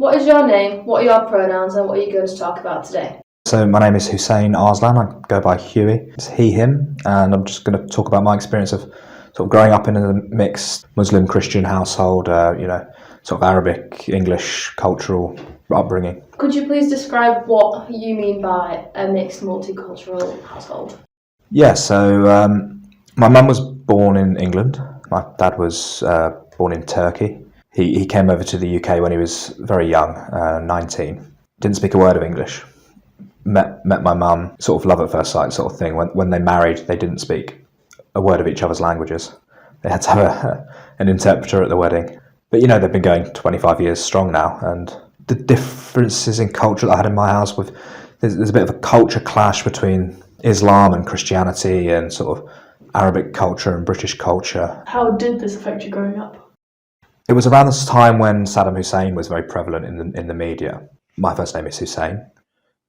What is your name, what are your pronouns, and what are you going to talk about today? So my name is Huseyin Arslan. I go by Huey. It's he, him, and I'm just going to talk about my experience of sort of growing up in a mixed Muslim Christian household. Sort of Arabic, English, cultural upbringing. Could you please describe what you mean by a mixed multicultural household? Yeah. So my mum was born in England. My dad was born in Turkey. He came over to the UK when he was very young, 19. Didn't speak a word of English. Met my mum, sort of love at first sight sort of thing. When they married, they didn't speak a word of each other's languages. They had to have an interpreter at the wedding. But they've been going 25 years strong now, and the differences in culture that I had in my house there's a bit of a culture clash between Islam and Christianity and sort of Arabic culture and British culture. How did this affect you growing up? It was around this time when Saddam Hussein was very prevalent in the media. My first name is Huseyin.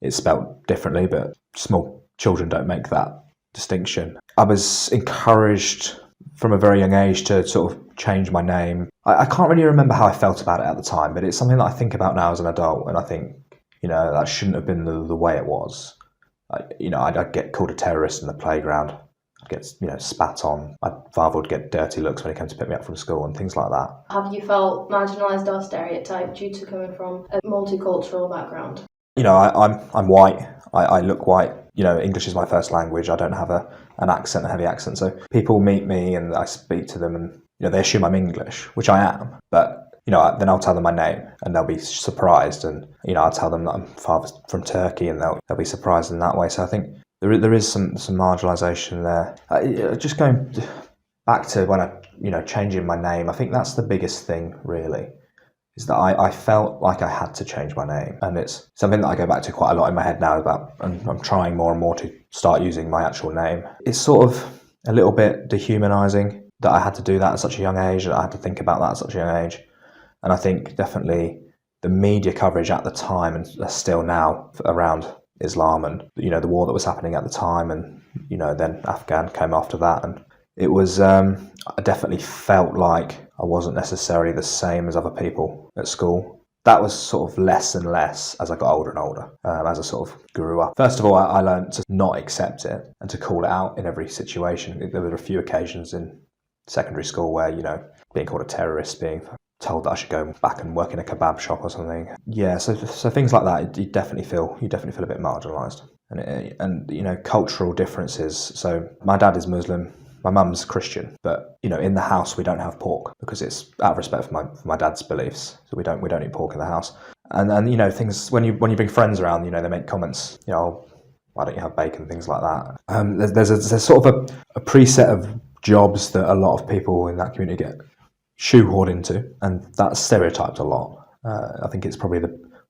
It's spelt differently, but small children don't make that distinction. I was encouraged from a very young age to sort of change my name. I can't really remember how I felt about it at the time, but it's something that I think about now as an adult, and I think, that shouldn't have been the way it was. I'd get called a terrorist in the playground. I'd get, spat on. My father would get dirty looks when he came to pick me up from school and things like that. Have you felt marginalised or stereotyped due to coming from a multicultural background? I'm white. I look white. English is my first language. I don't have a heavy accent. So people meet me and I speak to them and, they assume I'm English, which I am. But, then I'll tell them my name and they'll be surprised. And, I'll tell them that I'm from Turkey and they'll be surprised in that way. So I think there is some marginalisation there. Just going back to when changing my name, I think that's the biggest thing, really. Is that I felt like I had to change my name, and it's something that I go back to quite a lot in my head now and I'm trying more and more to start using my actual name. It's sort of a little bit dehumanising that I had to do that at such a young age, and I had to think about that at such a young age. And I think definitely the media coverage at the time, and still now, around Islam and the war that was happening at the time, and then Afghan came after that, and it was I definitely felt like I wasn't necessarily the same as other people at school. That was sort of less and less as I got older and older, as I sort of grew up. First of all, I learned to not accept it and to call it out in every situation. There were a few occasions in secondary school where, being called a terrorist, being told that I should go back and work in a kebab shop or something. Yeah, so things like that, you definitely feel a bit marginalised. And cultural differences. So my dad is Muslim. My mum's Christian, but in the house we don't have pork because it's out of respect for my dad's beliefs. So we don't eat pork in the house. And things when you bring friends around, they make comments. Why don't you have bacon? Things like that. There's sort of a preset of jobs that a lot of people in that community get shoehorned into, and that's stereotyped a lot. I think it's probably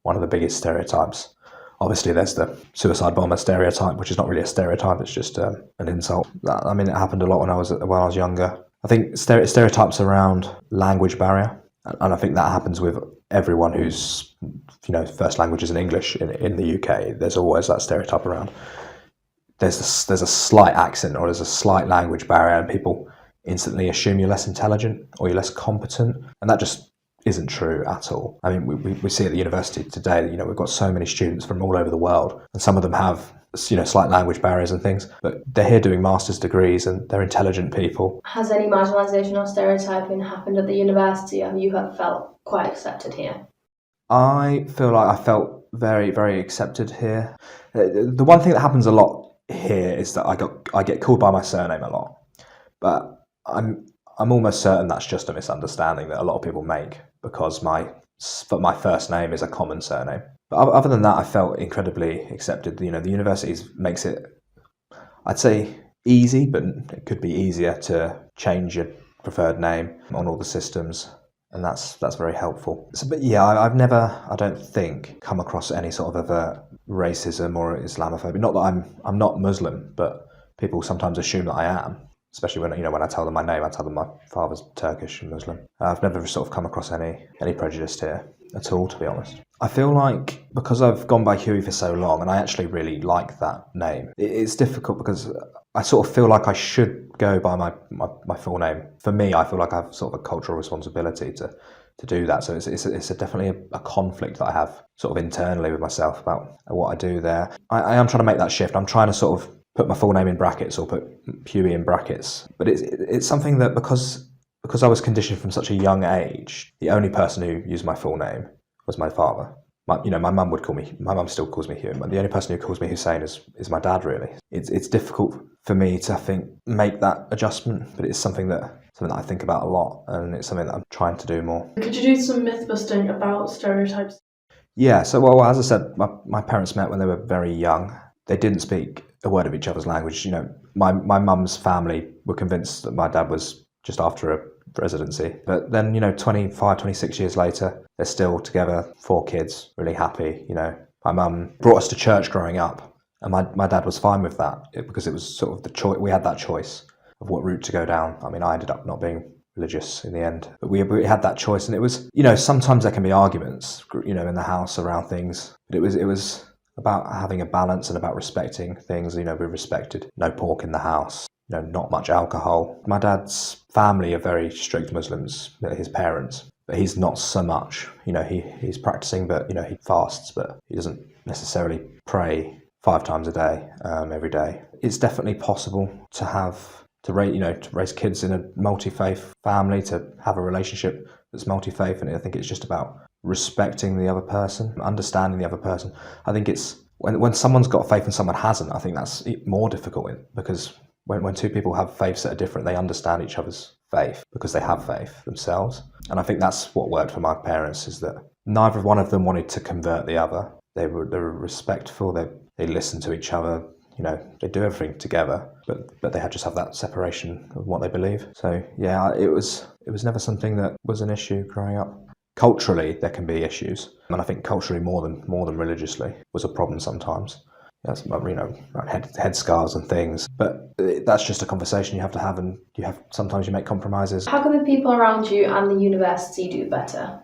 one of the biggest stereotypes. Obviously, there's the suicide bomber stereotype, which is not really a stereotype; it's just an insult. It happened a lot when I was younger. I think stereotypes around language barrier, and I think that happens with everyone whose first language isn't English in the UK. There's always that stereotype around. There's a slight accent or there's a slight language barrier, and people instantly assume you're less intelligent or you're less competent, and that just isn't true at all. I mean, we see at the university today that, we've got so many students from all over the world, and some of them have, slight language barriers and things, but they're here doing master's degrees and they're intelligent people. Has any marginalisation or stereotyping happened at the university, and you have felt quite accepted here? I feel like I felt very, very accepted here. The one thing that happens a lot here is that I get called by my surname a lot, but I'm almost certain that's just a misunderstanding that a lot of people make because my first name is a common surname. But other than that, I felt incredibly accepted. The university makes it, I'd say, easy, but it could be easier to change your preferred name on all the systems, and that's very helpful. But yeah, I've never, I don't think, come across any sort of overt racism or Islamophobia. Not that I'm not Muslim, but people sometimes assume that I am. Especially when I tell them my name, I tell them my father's Turkish and Muslim. I've never sort of come across any prejudice here at all, to be honest. I feel like because I've gone by Huey for so long, and I actually really like that name, it's difficult because I sort of feel like I should go by my full name. For me, I feel like I have sort of a cultural responsibility to to do that. So it's definitely a conflict that I have sort of internally with myself about what I do there. I am trying to make that shift. I'm trying to sort of put my full name in brackets or put Huey in brackets, but it's something that because I was conditioned from such a young age, the only person who used my full name was my father. My mum would call me. My mum still calls me Huey. The only person who calls me Huseyin is my dad. Really, it's difficult for me to, I think, make that adjustment, but it's something that I think about a lot, and it's something that I'm trying to do more. Could you do some myth busting about stereotypes? Yeah. So, well, as I said, my parents met when they were very young. They didn't speak a word of each other's language. My mum's family were convinced that my dad was just after a residency. But then, 25, 26 years later, they're still together, 4 kids, really happy. My mum brought us to church growing up, and my dad was fine with that because it was sort of the choice. We had that choice of what route to go down. I mean, I ended up not being religious in the end, but we had that choice, and it was, sometimes there can be arguments, in the house around things, but it was about having a balance and about respecting things. We respected no pork in the house, not much alcohol. My dad's family are very strict Muslims, his parents, but he's not so much. He's practicing, but he fasts, but he doesn't necessarily pray 5 times a day, every day. It's definitely possible to raise kids in a multi-faith family, to have a relationship that's multi-faith, and I think it's just about respecting the other person, understanding the other person. I think it's when someone's got faith and someone hasn't, I think that's more difficult, because when 2 people have faiths that are different, they understand each other's faith because they have faith themselves. And I think that's what worked for my parents, is that neither one of them wanted to convert the other. They were respectful, they listened to each other, they do everything together, but they just have that separation of what they believe. So yeah, it was never something that was an issue growing up. Culturally, there can be issues, and I think culturally more than religiously was a problem sometimes. That's head scars and things, but that's just a conversation you have to have, and sometimes you make compromises. How can the people around you and the university do better?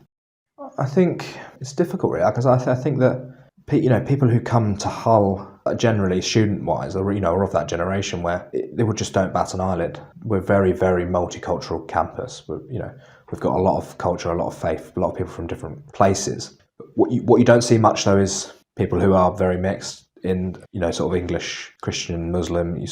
I think it's difficult, really, because I think that people who come to Hull, generally student-wise, are of that generation where they just don't bat an eyelid. We're very, very multicultural campus. We've got a lot of culture, a lot of faith, a lot of people from different places. What you don't see much, though, is people who are very mixed in, sort of English, Christian, Muslim.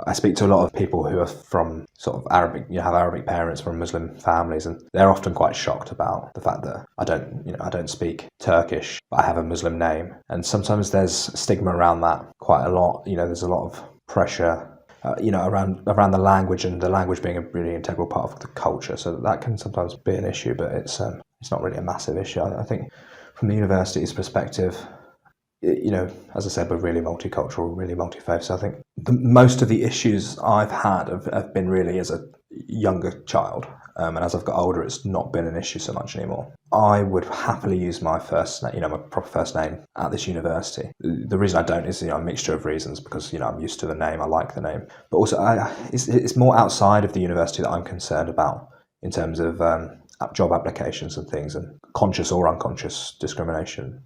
I speak to a lot of people who are from sort of Arabic, have Arabic parents from Muslim families, and they're often quite shocked about the fact that I don't speak Turkish, but I have a Muslim name. And sometimes there's stigma around that quite a lot. There's a lot of pressure, around the language, and the language being a really integral part of the culture. So that can sometimes be an issue, but it's not really a massive issue. I think from the university's perspective, as I said, we're really multicultural, really multi-faith. So I think most of the issues I've had have been really as a younger child. And as I've got older, it's not been an issue so much anymore. I would happily use my first name, my proper first name at this university. The reason I don't is, a mixture of reasons, because, I'm used to the name, I like the name. But also, it's more outside of the university that I'm concerned about in terms of job applications and things, and conscious or unconscious discrimination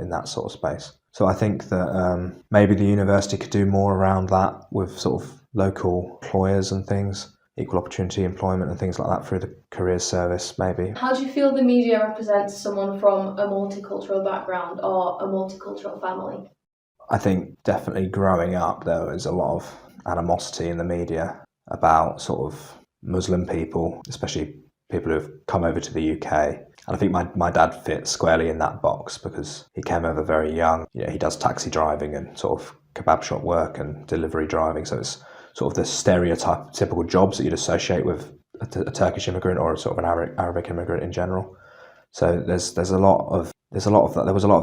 in that sort of space. So I think that maybe the university could do more around that with sort of local employers and things, equal opportunity employment and things like that through the careers service, maybe. How do you feel the media represents someone from a multicultural background or a multicultural family? I think definitely growing up there was a lot of animosity in the media about sort of Muslim people, especially people who have come over to the UK. And I think my dad fits squarely in that box because he came over very young. He does taxi driving and sort of kebab shop work and delivery driving. So it's sort of the typical jobs that you'd associate with a Turkish immigrant or sort of an Arabic immigrant in general. So there was a lot of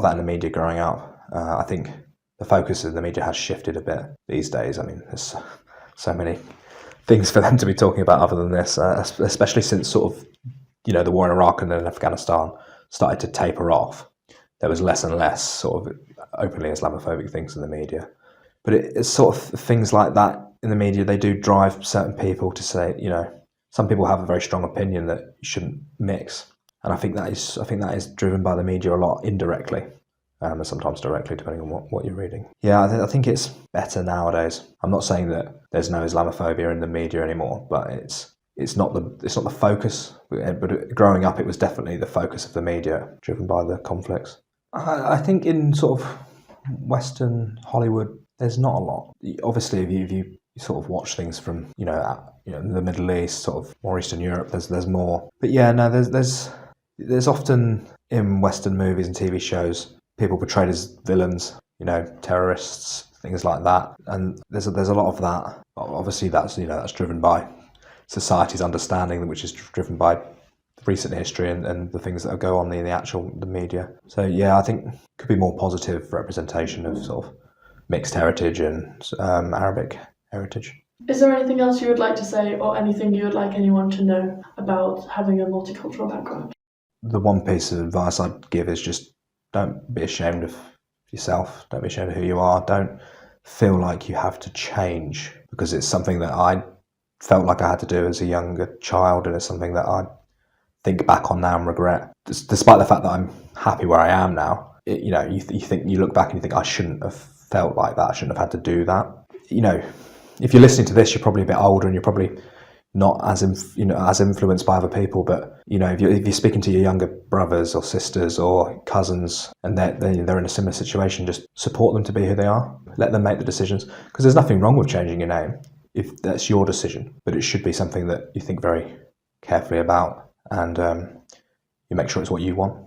that in the media growing up. I think the focus of the media has shifted a bit these days. I mean, there's so many things for them to be talking about other than this, especially since sort of, the war in Iraq and then Afghanistan started to taper off. There was less and less sort of openly Islamophobic things in the media. But it's sort of things like that in the media, they do drive certain people to say, some people have a very strong opinion that you shouldn't mix. And I think that is driven by the media a lot indirectly, and sometimes directly, depending on what you're reading. Yeah, I think it's better nowadays. I'm not saying that there's no Islamophobia in the media anymore, but it's it's not the focus. But growing up, it was definitely the focus of the media, driven by the conflicts. I think in sort of Western Hollywood, there's not a lot. Obviously, if you sort of watch things from the Middle East, sort of more Eastern Europe, there's more. But yeah, no, there's often in Western movies and TV shows people portrayed as villains, terrorists, things like that, and there's a lot of that. Obviously, that's driven by society's understanding, which is driven by recent history and the things that go on in the media. So yeah, I think could be more positive representation of sort of mixed heritage and Arabic heritage. Is there anything else you would like to say, or anything you would like anyone to know about having a multicultural background? The one piece of advice I'd give is just don't be ashamed of yourself. Don't be ashamed of who you are. Don't feel like you have to change, because it's something that I felt like I had to do as a younger child, and it's something that I think back on now and regret. Despite the fact that I'm happy where I am now, you look back and you think I shouldn't have felt like that. I shouldn't have had to do that. If you're listening to this, you're probably a bit older and you're probably not as influenced by other people. But if you're speaking to your younger brothers or sisters or cousins and they're in a similar situation, just support them to be who they are. Let them make the decisions, because there's nothing wrong with changing your name if that's your decision. But it should be something that you think very carefully about, and you make sure it's what you want.